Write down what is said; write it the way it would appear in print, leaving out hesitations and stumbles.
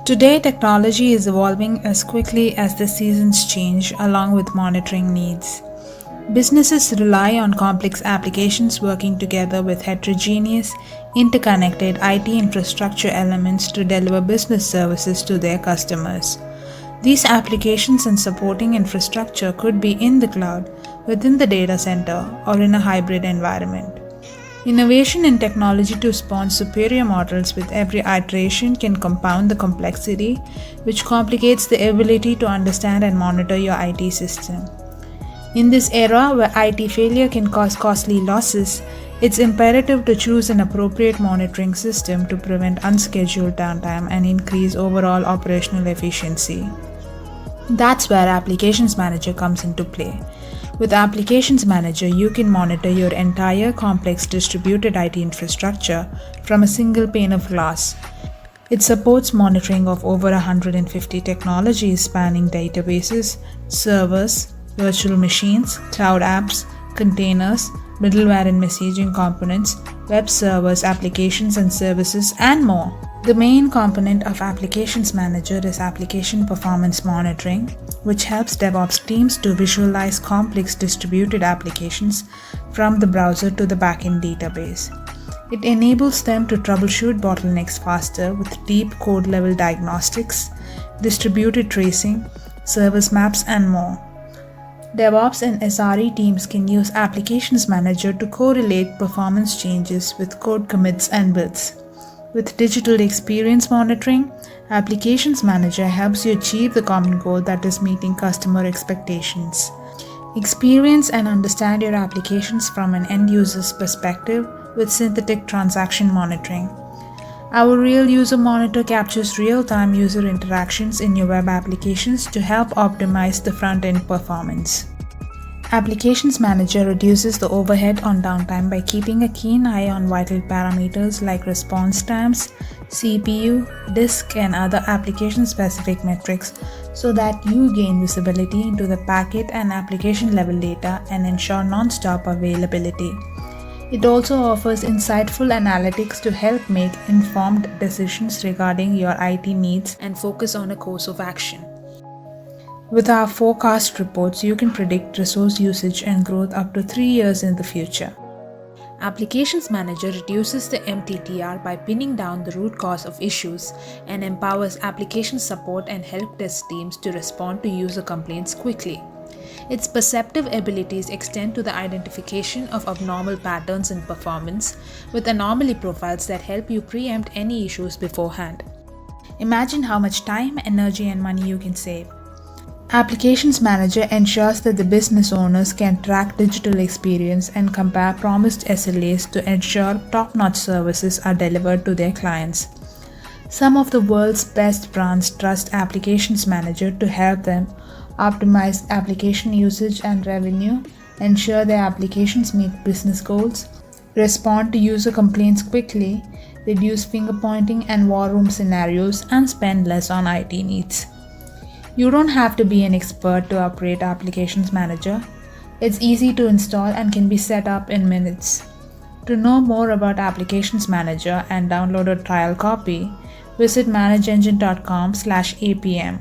Today, technology is evolving as quickly as the seasons change, along with monitoring needs. Businesses rely on complex applications working together with heterogeneous, interconnected IT infrastructure elements to deliver business services to their customers. These applications and supporting infrastructure could be in the cloud, within the data center, or in a hybrid environment. Innovation in technology to spawn superior models with every iteration can compound the complexity, which complicates the ability to understand and monitor your IT system. In this era where IT failure can cause costly losses, it's imperative to choose an appropriate monitoring system to prevent unscheduled downtime and increase overall operational efficiency. That's where Applications Manager comes into play. With Applications Manager, you can monitor your entire complex distributed IT infrastructure from a single pane of glass. It supports monitoring of over 150 technologies spanning databases, servers, virtual machines, cloud apps, containers, middleware and messaging components, web servers, applications and services, and more. The main component of Applications Manager is Application Performance Monitoring, which helps DevOps teams to visualize complex distributed applications from the browser to the backend database. It enables them to troubleshoot bottlenecks faster with deep code level diagnostics, distributed tracing, service maps, and more. DevOps and SRE teams can use Applications Manager to correlate performance changes with code commits and builds. With Digital Experience Monitoring, Applications Manager helps you achieve the common goal that is meeting customer expectations. Experience and understand your applications from an end user's perspective with Synthetic Transaction Monitoring. Our Real User Monitor captures real-time user interactions in your web applications to help optimize the front-end performance. Applications Manager reduces the overhead on downtime by keeping a keen eye on vital parameters like response times, CPU, disk, and other application-specific metrics so that you gain visibility into the packet and application level data and ensure non-stop availability. It also offers insightful analytics to help make informed decisions regarding your IT needs and focus on a course of action. With our forecast reports, you can predict resource usage and growth up to 3 years in the future. Applications Manager reduces the MTTR by pinning down the root cause of issues and empowers application support and help desk teams to respond to user complaints quickly. Its perceptive abilities extend to the identification of abnormal patterns in performance, with anomaly profiles that help you preempt any issues beforehand. Imagine how much time, energy, and money you can save. Applications Manager ensures that the business owners can track digital experience and compare promised SLAs to ensure top-notch services are delivered to their clients. Some of the world's best brands trust Applications Manager to help them optimize application usage and revenue, ensure their applications meet business goals, respond to user complaints quickly, reduce finger pointing and war room scenarios, and spend less on IT needs. You don't have to be an expert to operate Applications Manager. It's easy to install and can be set up in minutes. To know more about Applications Manager and download a trial copy, visit manageengine.com/apm.